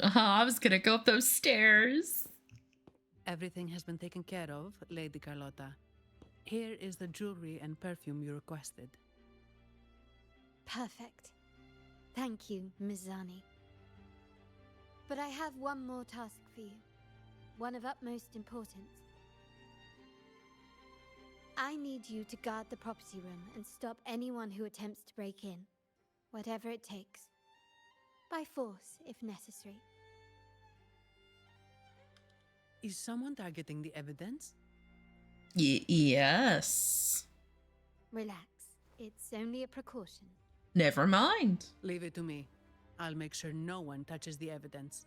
I was gonna go up those stairs. Everything has been taken care of, Lady Carlotta. Here is the jewelry and perfume you requested. Perfect. Thank you, Ms. Zani. But I have one more task for you. One of utmost importance. I need you to guard the property room and stop anyone who attempts to break in. Whatever it takes. By force, if necessary. Is someone targeting the evidence? Yes. Relax. It's only a precaution. Never mind. Leave it to me. I'll make sure no one touches the evidence.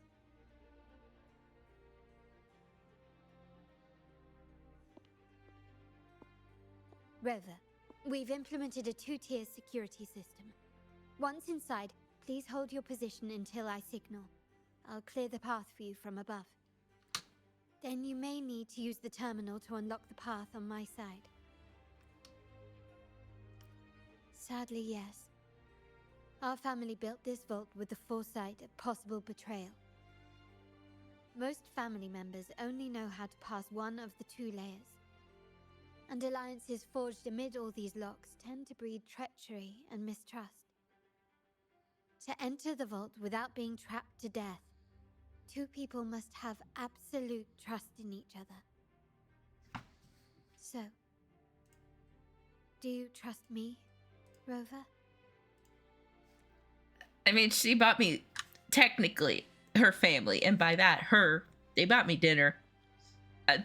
Rover, we've implemented a 2-tier security system. Once inside, please hold your position until I signal. I'll clear the path for you from above. Then you may need to use the terminal to unlock the path on my side. Sadly, yes. Our family built this vault with the foresight of possible betrayal. Most family members only know how to pass one of the 2 layers. And alliances forged amid all these locks tend to breed treachery and mistrust. To enter the vault without being trapped to death, 2 people must have absolute trust in each other. So, do you trust me, Rover? I mean, she bought me, technically, her family, and by that, they bought me dinner.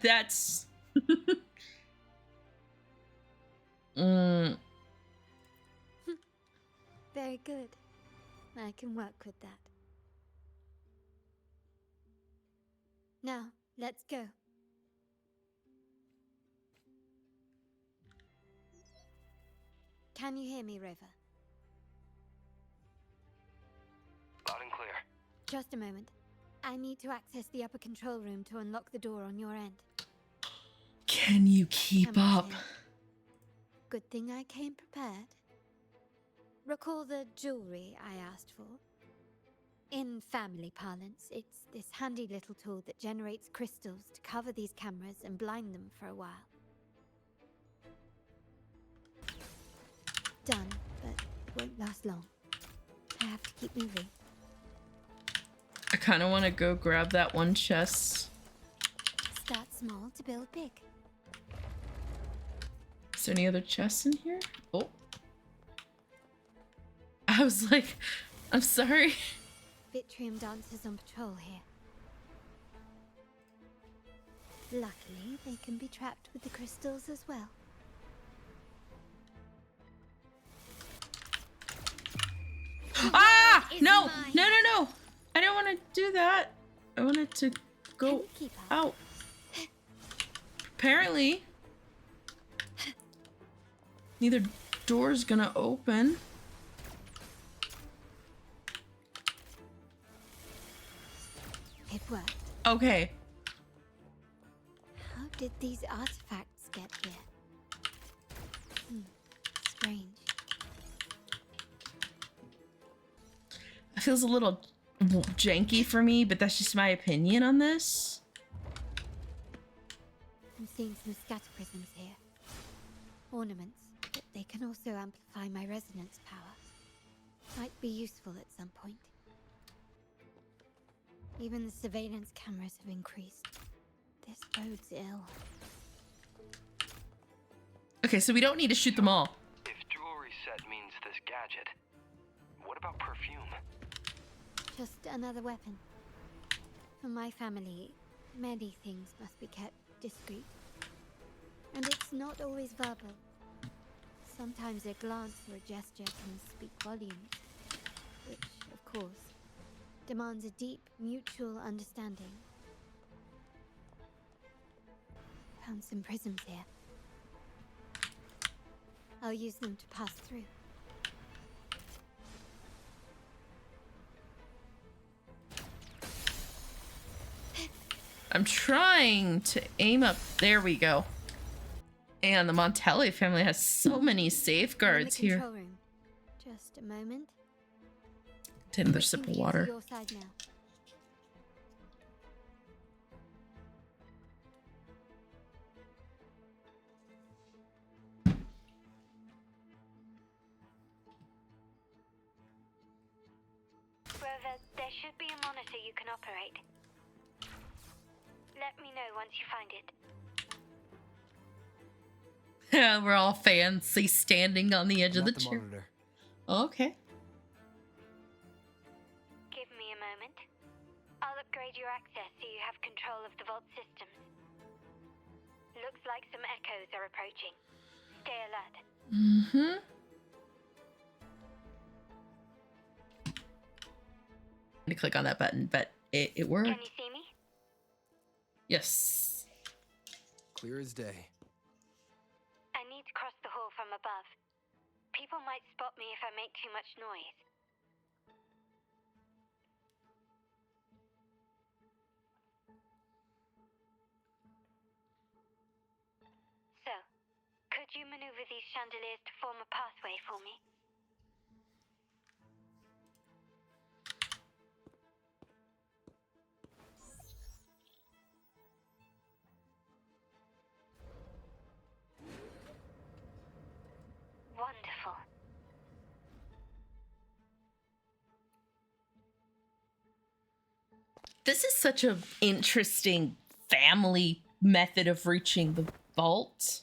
That's... Very good. I can work with that. Now, let's go. Can you hear me, Rover? Loud and clear. Just a moment. I need to access the upper control room to unlock the door on your end. Can you keep Come up? in. Good thing I came prepared. Recall the jewelry I asked for? In family parlance, it's this handy little tool that generates crystals to cover these cameras and blind them for a while. Done, but won't last long. I have to keep moving. I kind of want to go grab that one chest. Start small to build big. Is there any other chests in here? Oh. I was like, I'm sorry. Vitrium dancers on patrol here. Luckily, they can be trapped with the crystals as well. Ah! is No! mine. No, no, no! I don't want to do that. I wanted to Can go you keep up? out. Apparently. Neither door's gonna open. It worked. Okay. How did these artifacts get here? Strange. It feels a little janky for me, but that's just my opinion on this. I'm seeing some scatter prisms here. Ornaments, but they can also amplify my resonance power. Might be useful at some point. Even the surveillance cameras have increased. This bodes ill. Okay, so we don't need to shoot them all. If jewelry set means this gadget, what about perfume? Just another weapon. For my family, many things must be kept discreet. And it's not always verbal. Sometimes a glance or a gesture can speak volumes. Which, of course, demands a deep mutual understanding. Found some prisms here. I'll use them to pass through. I'm trying to aim up. There we go. And the Montelli family has so many safeguards I'm in the here. control room. Just a moment. Take another sip of Switching gears to water. your side now. Rover, there should be a monitor you can operate. Let me know once you find it. We're all fancy standing on the edge of the Not the chair. monitor. Okay. Give me a moment. I'll upgrade your access so you have control of the vault systems. Looks like some echoes are approaching. Stay alert. Mm-hmm. I'm gonna click on that button, but it worked. Can you see me? Yes. Clear as day. I need to cross the hall from above. People might spot me if I make too much noise. So, could you maneuver these chandeliers to form a pathway for me? Wonderful. This is such an interesting family method of reaching the vault.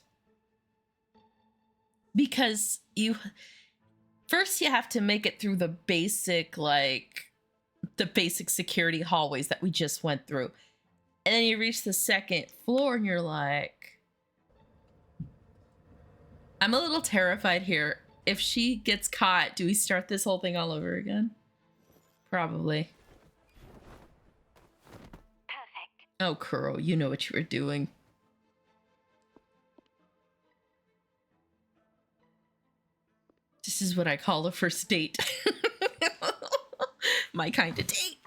Because first you have to make it through the basic security hallways that we just went through. And then you reach the second floor and you're like, I'm a little terrified here. If she gets caught, do we start this whole thing all over again? Probably. Perfect. Oh, Kuro, you know what you were doing. This is what I call a first date. My kind of date.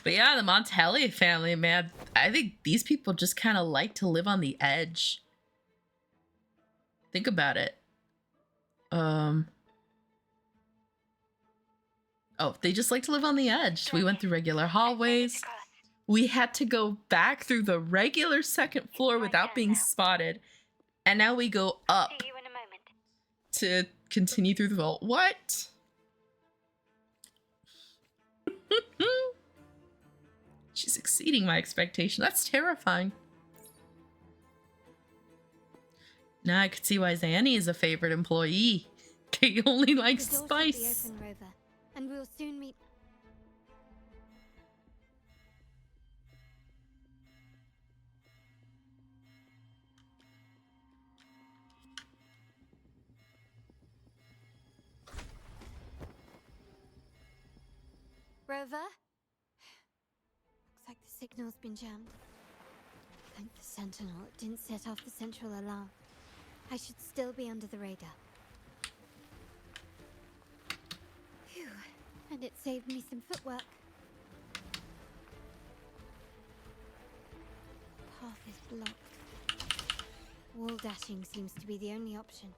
But yeah, the Montelli family, man, I think these people just kind of like to live on the edge. Think about it. Oh, they just like to live on the edge. We went through regular hallways. We had to go back through the regular second floor without being spotted. And now we go up See you in a moment. to continue through the vault. What? She's exceeding my expectation. That's terrifying. Now I could see why Zanny is a favorite employee. They only like The door spice. should be open, Rover, and we'll soon meet. Rover? Looks like the signal's been jammed. Thank the Sentinel it didn't set off the central alarm. I should still be under the radar. Phew, and it saved me some footwork. Path is blocked. Wall dashing seems to be the only option.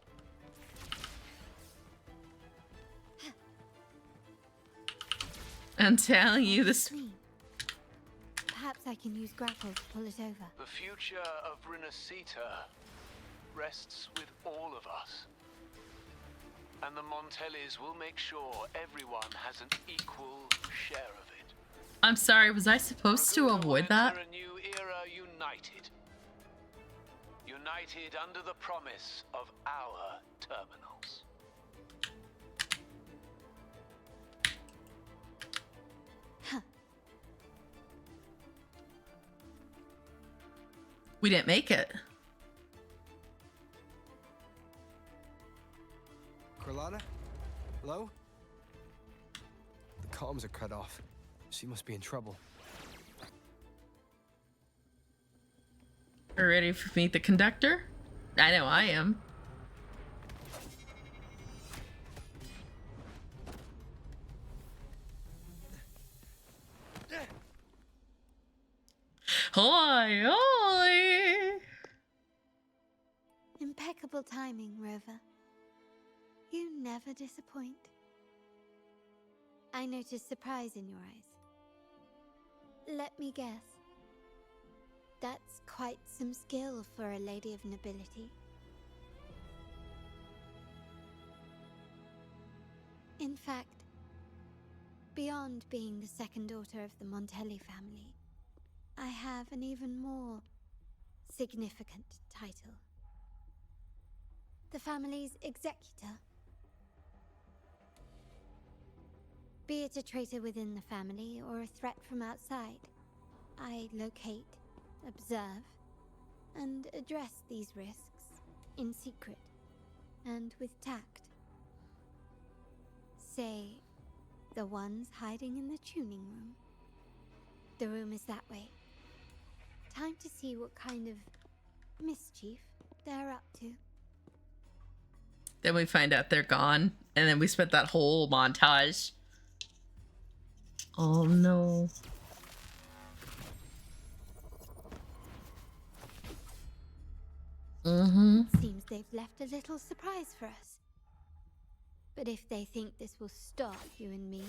I'm telling you, this. Clean. Perhaps I can use grapple to pull it over. The future of Rinascita rests with all of us. And the Montellis will make sure everyone has an equal share of it. I'm sorry, was I supposed to Ragusa will avoid that? enter a new era united. United under the promise of our terminals. We didn't make it. Carlotta? Hello? The comms are cut off. She must be in trouble. Are you ready to meet the conductor? I know I am. Hoi, hoi! Impeccable timing, Rover. You never disappoint. I noticed surprise in your eyes. Let me guess. That's quite some skill for a lady of nobility. In fact, beyond being the second daughter of the Montelli family, I have an even more significant title. The family's executor. Be it a traitor within the family or a threat from outside, I locate, observe, and address these risks in secret and with tact. Say, the ones hiding in the tuning room. The room is that way. Time to see what kind of mischief they're up to. Then we find out they're gone, and then we spent that whole montage. Oh no. Seems they've left a little surprise for us. But if they think this will stop you and me,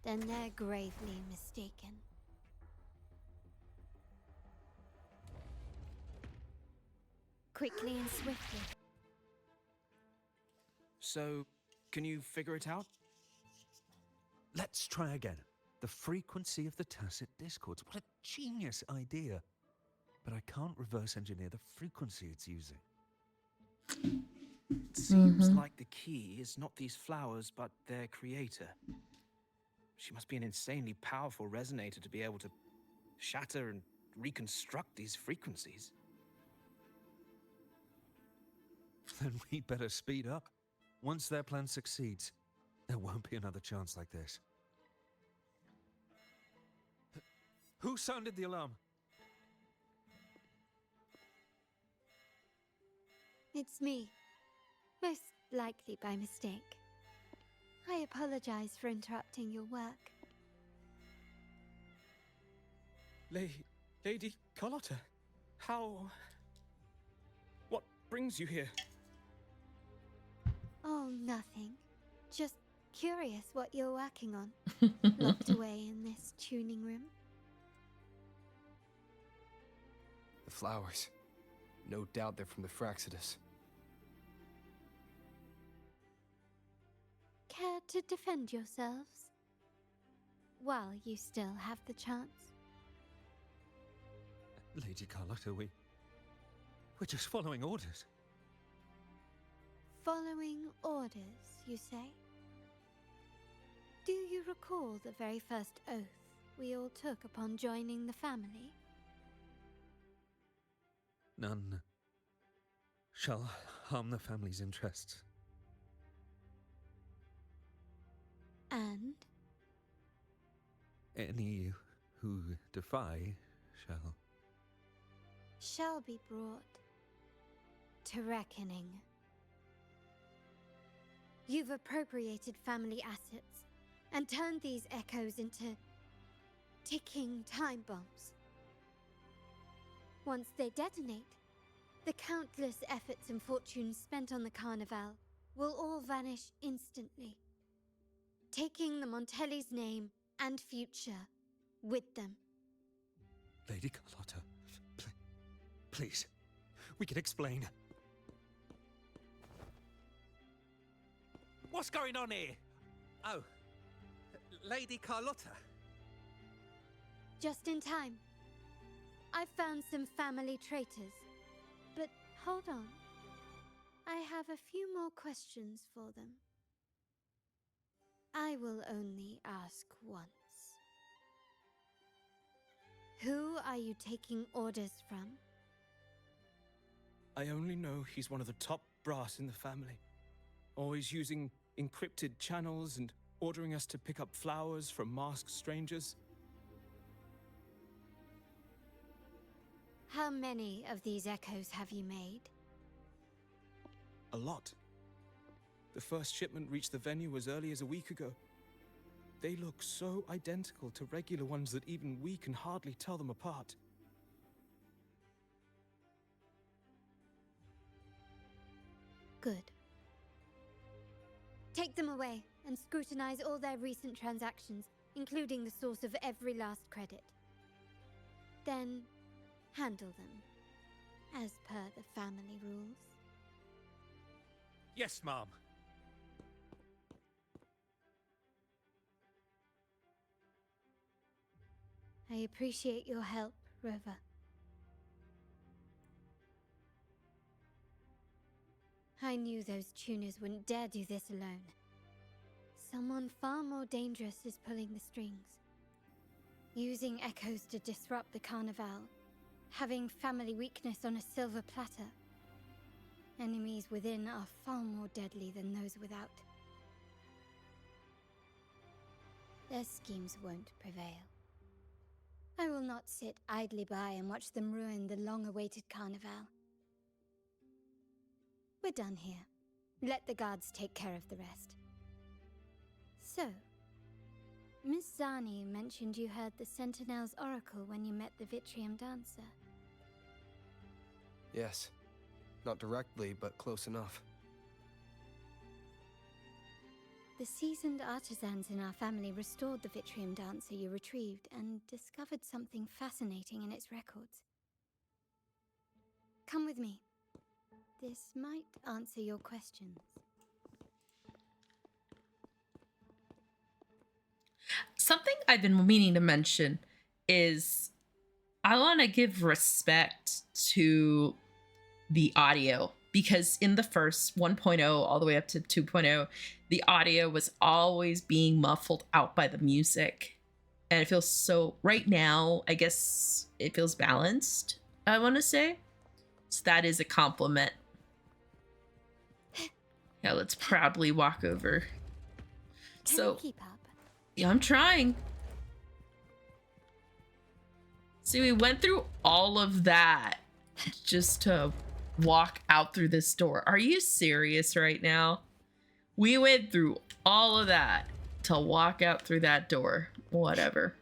then they're gravely mistaken. Quickly and swiftly. So, can you figure it out? Let's try again. The frequency of the tacit discords. What a genius idea. But I can't reverse engineer the frequency it's using. It seems like the key is not these flowers, but their creator. She must be an insanely powerful resonator to be able to shatter and reconstruct these frequencies. Then we'd better speed up. Once their plan succeeds, there won't be another chance like this. Who sounded the alarm? It's me. Most likely by mistake. I apologize for interrupting your work. Lady Carlotta, how... What brings you here? Oh, nothing. Just curious what you're working on. Locked away in this tuning room. The flowers. No doubt they're from the Fraxidus. Care to defend yourselves? While you still have the chance. Lady Carlotta, we're just following orders. Following orders, you say? Do you recall the very first oath we all took upon joining the family? None shall harm the family's interests. And? Any who defy shall be brought to reckoning. You've appropriated family assets and turned these echoes into ticking time bombs. Once they detonate, the countless efforts and fortunes spent on the Carnival will all vanish instantly, taking the Montelli's name and future with them. Lady Carlotta, please, we can explain. What's going on here? Oh, Lady Carlotta. Just in time. I found some family traitors. But hold on. I have a few more questions for them. I will only ask once. Who are you taking orders from? I only know he's one of the top brass in the family. Always using encrypted channels and ordering us to pick up flowers from masked strangers. How many of these echoes have you made? A lot. The first shipment reached the venue as early as a week ago. They look so identical to regular ones that even we can hardly tell them apart. Good. Take them away and scrutinize all their recent transactions including the source of every last credit. Then, handle them, as per the family rules. Yes, Mom. I appreciate your help, Rover. I knew those tuners wouldn't dare do this alone. Someone far more dangerous is pulling the strings. Using echoes to disrupt the Carnival. Having family weakness on a silver platter. Enemies within are far more deadly than those without. Their schemes won't prevail. I will not sit idly by and watch them ruin the long-awaited Carnival. We're done here. Let the guards take care of the rest. So, Miss Zani mentioned you heard the Sentinel's oracle when you met the Vitrium Dancer. Yes. Not directly, but close enough. The seasoned artisans in our family restored the Vitrium Dancer you retrieved and discovered something fascinating in its records. Come with me. This might answer your questions. Something I've been meaning to mention is I want to give respect to the audio, because in the first 1.0 all the way up to 2.0, the audio was always being muffled out by the music. And it feels so, right now, I guess it feels balanced, I want to say. So that is a compliment. Yeah, let's proudly walk over. Can So, you keep up? yeah, I'm trying. See, we went through all of that just to walk out through this door. Are you serious right now? We went through all of that to walk out through that door. Whatever.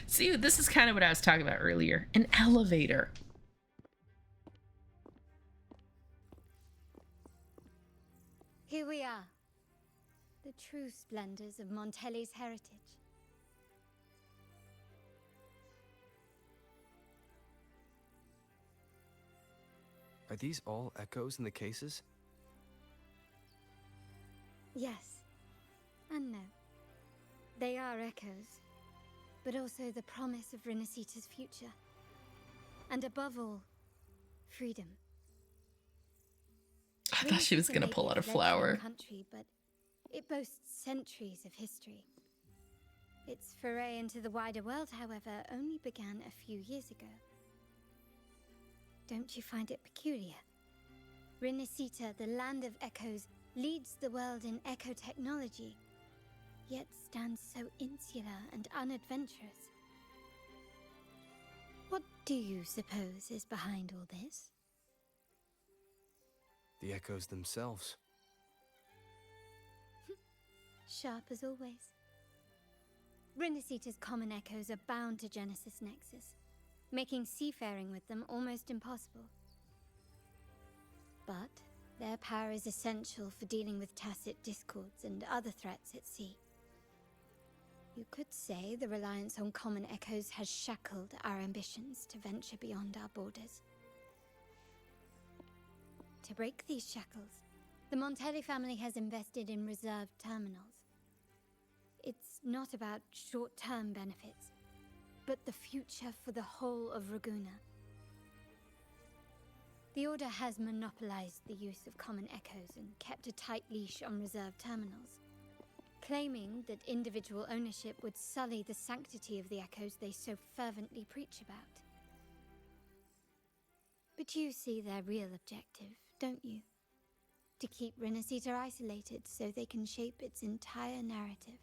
See, this is kind of what I was talking about earlier. An elevator. Here we are. The true splendors of Montelli's heritage. Are these all echoes in the cases? Yes. And no. They are echoes. But also the promise of Renacita's future. And above all, freedom. I thought she was going to pull out a flower. Country, but it boasts centuries of history. Its foray into the wider world, however, only began a few years ago. Don't you find it peculiar? Renacita, the land of echoes, leads the world in echo technology, yet stands so insular and unadventurous. What do you suppose is behind all this? The echoes themselves. Sharp as always. Renacita's common echoes are bound to Genesis Nexus, making seafaring with them almost impossible. But their power is essential for dealing with tacit discords and other threats at sea. You could say the reliance on common echoes has shackled our ambitions to venture beyond our borders. To break these shackles, the Montelli family has invested in reserved terminals. It's not about short-term benefits, but the future for the whole of Raguna. The Order has monopolized the use of common echoes and kept a tight leash on reserved terminals, claiming that individual ownership would sully the sanctity of the echoes they so fervently preach about. But you see their real objective, don't you? To keep Renacita isolated so they can shape its entire narrative.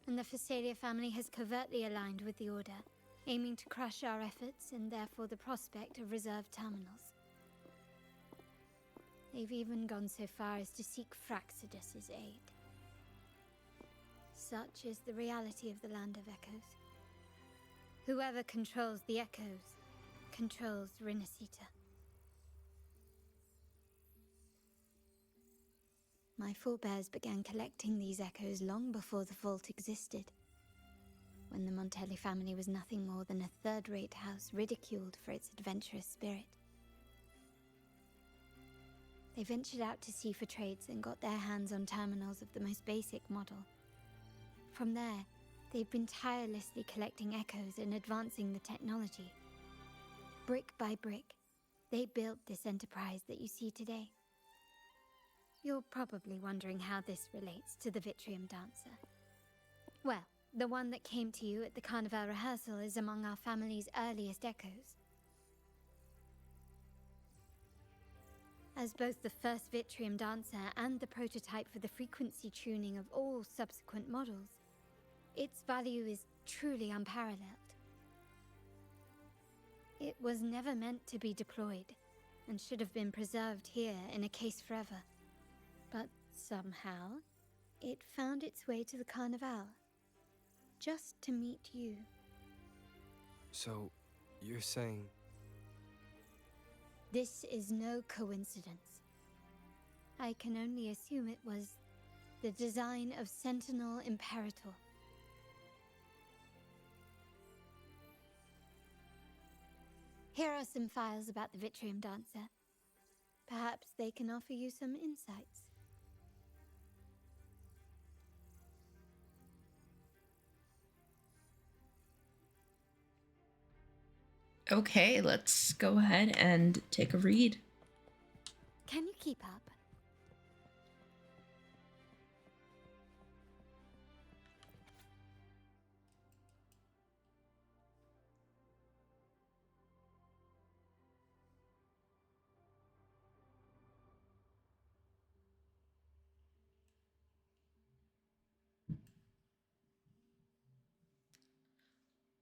And the Phasalia family has covertly aligned with the Order, aiming to crush our efforts and therefore the prospect of reserved terminals. They've even gone so far as to seek Fraxidus's aid. such is the reality of the Land of Echoes. Whoever controls the Echoes controls Rinasita. My forebears began collecting these echoes long before the vault existed, when the Montelli family was nothing more than a third-rate house ridiculed for its adventurous spirit. They ventured out to sea for trades and got their hands on terminals of the most basic model. From there, they've been tirelessly collecting echoes and advancing the technology. Brick by brick, they built this enterprise that you see today. You're probably wondering how this relates to the Vitrium Dancer. Well, the one that came to you at the Carnival rehearsal is among our family's earliest echoes. As both the first Vitrium Dancer and the prototype for the frequency tuning of all subsequent models, its value is truly unparalleled. It was never meant to be deployed, and should have been preserved here in a case forever. But somehow, it found its way to the Carnival, just to meet you. So, you're saying... This is no coincidence. I can only assume it was the design of Sentinel Imperator. Here are some files about the Vitrium Dancer. Perhaps they can offer you some insights. Okay, let's go ahead and take a read. Can you keep up?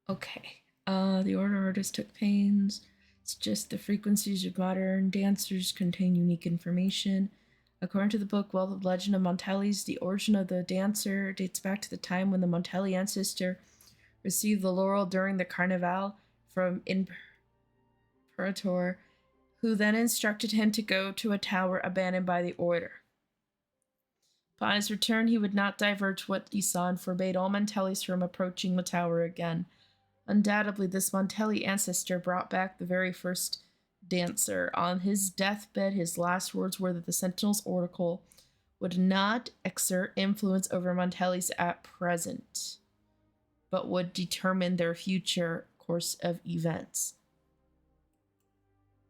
Okay. The order artist took pains. It's just the frequencies of modern dancers contain unique information. According to the book, well, the legend of Montelli's, the origin of the dancer dates back to the time when the Montelli ancestor received the laurel during the Carnival from Imperator, who then instructed him to go to a tower abandoned by the order. Upon his return, he would not divulge what he saw and forbade all Montellis from approaching the tower again. Undoubtedly, this Montelli ancestor brought back the very first dancer. On his deathbed, his last words were that the Sentinel's oracle would not exert influence over Montellis at present, but would determine their future course of events.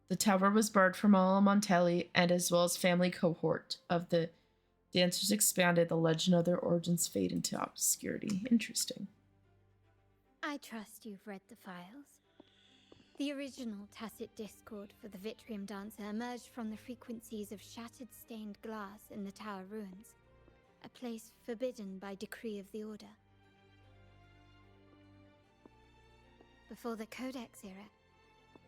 The tower was barred from all Montelli, and as well as family cohort of the dancers expanded, the legend of their origins fade into obscurity. Interesting. I trust you've read the files. The original tacit discord for the Vitrium Dancer emerged from the frequencies of shattered stained glass in the tower ruins, a place forbidden by decree of the Order. Before the Codex era,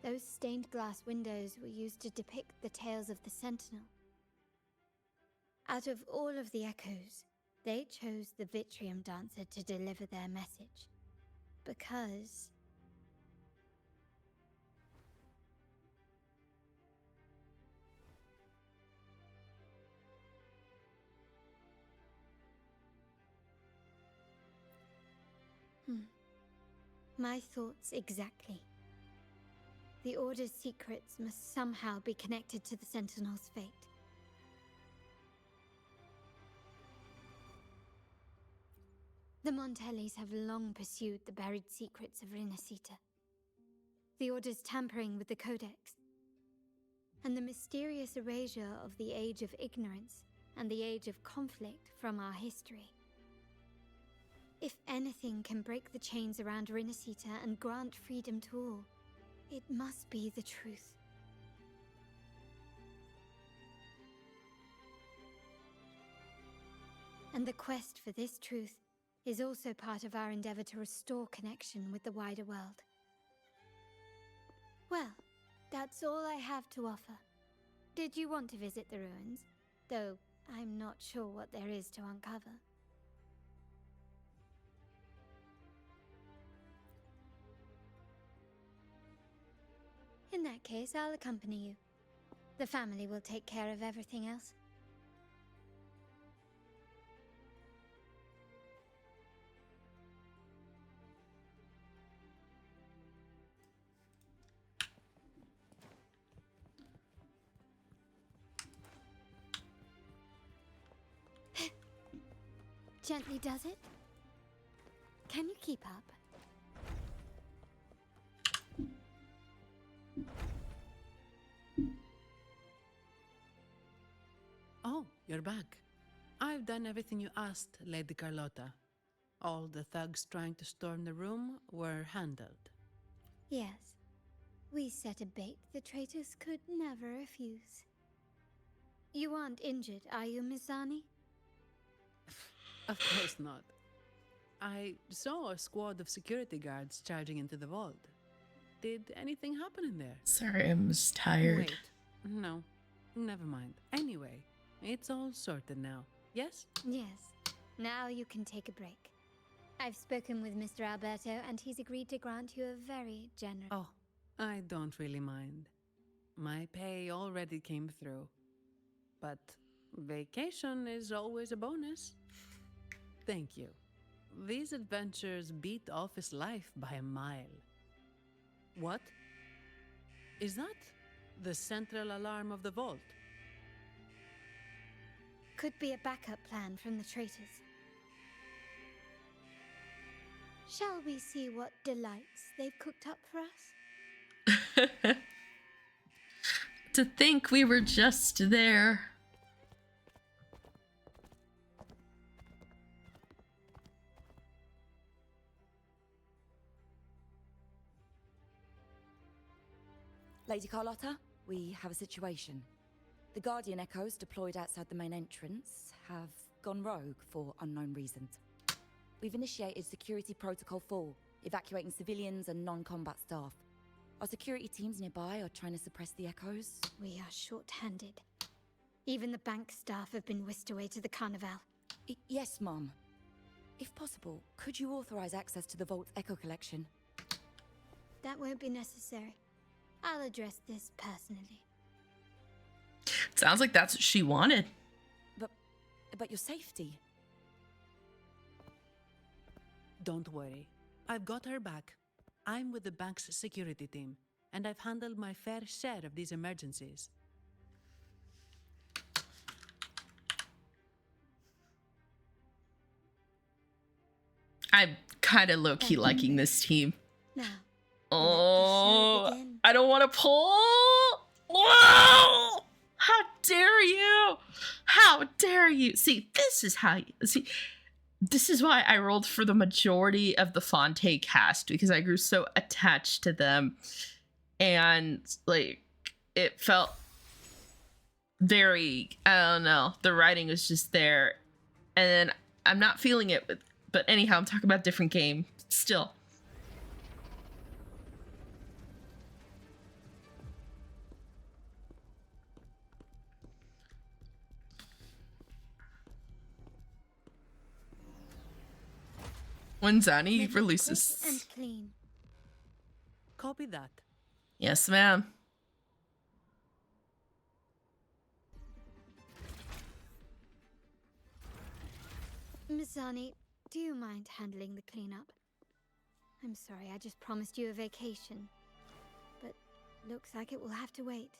those stained glass windows were used to depict the tales of the Sentinel. Out of all of the echoes, they chose the Vitrium Dancer to deliver their message. Because... My thoughts exactly. The Order's secrets must somehow be connected to the Sentinel's fate. The Montellis have long pursued the buried secrets of Rinasita. The Order's tampering with the Codex, and the mysterious erasure of the Age of Ignorance and the Age of Conflict from our history. If anything can break the chains around Rinasita and grant freedom to all, it must be the truth. And the quest for this truth is also part of our endeavor to restore connection with the wider world. Well, that's all I have to offer. Did you want to visit the ruins? Though I'm not sure what there is to uncover. In that case, I'll accompany you. The family will take care of everything else. Gently does it? Can you keep up? Oh, you're back. I've done everything you asked, Lady Carlotta. All the thugs trying to storm the room were handled. Yes. We set a bait the traitors could never refuse. You aren't injured, are you, Miss Zani? Of course not. I saw a squad of security guards charging into the vault. Did anything happen in there? Sorry, I'm just tired. Wait. No. Never mind. Anyway, it's all sorted now. Yes? Yes. Now you can take a break. I've spoken with Mr. Alberto, and he's agreed to grant you a very generous... Oh, I don't really mind. My pay already came through. But vacation is always a bonus. Thank you. These adventures beat office life by a mile. What? Is that the central alarm of the vault? Could be a backup plan from the traitors. Shall we see what delights they've cooked up for us? To think we were just there. Lady Carlotta, we have a situation. The Guardian Echoes deployed outside the main entrance have gone rogue for unknown reasons. We've initiated Security Protocol 4, evacuating civilians and non-combat staff. Our security teams nearby are trying to suppress the Echoes. We are short-handed. Even the bank staff have been whisked away to the Carnival. Yes, Mom. If possible, could you authorize access to the Vault's Echo collection? That won't be necessary. I'll address this personally. Sounds like that's what she wanted. But your safety? Don't worry. I've got her back. I'm with the bank's security team, and I've handled my fair share of these emergencies. I'm kind of low-key liking this team. Now, Oh, I don't want to pull. Whoa! How dare you? How dare you? See, this is how you see. This is why I rolled for the majority of the Fonte cast, because I grew so attached to them, and like it felt very, I don't know, the writing was just there, and then I'm not feeling it. But anyhow, I'm talking about a different game still. When Zani Make it releases. quick and clean. Copy that. Yes, ma'am. Miss Zani, do you mind handling the cleanup? I'm sorry, I just promised you a vacation. But looks like it will have to wait.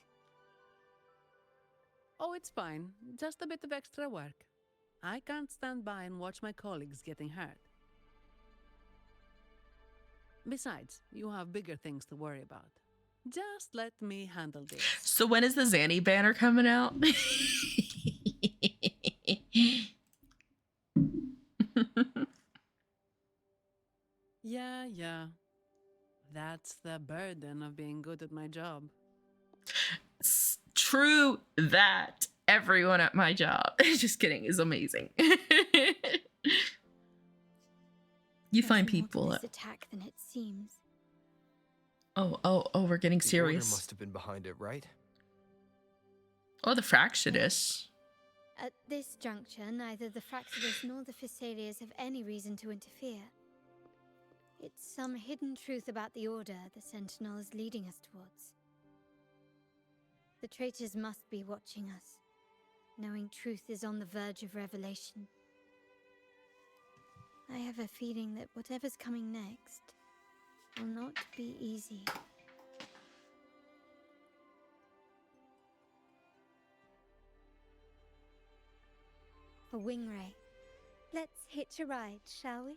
Oh, it's fine. Just a bit of extra work. I can't stand by and watch my colleagues getting hurt. Besides, you have bigger things to worry about. Just let me handle this. So when is the Zanny banner coming out? Yeah. That's the burden of being good at my job. True that. Everyone at my job, just kidding, is amazing. You find people. This attack than it seems. Oh, we're getting The Order serious. must have been behind it, right? Oh, the Fractious. At this juncture, neither the Fraxidus nor the Physaelius have any reason to interfere. It's some hidden truth about the Order the Sentinel is leading us towards. The traitors must be watching us, knowing truth is on the verge of revelation. I have a feeling that whatever's coming next will not be easy. A wing ray. Let's hitch a ride, shall we?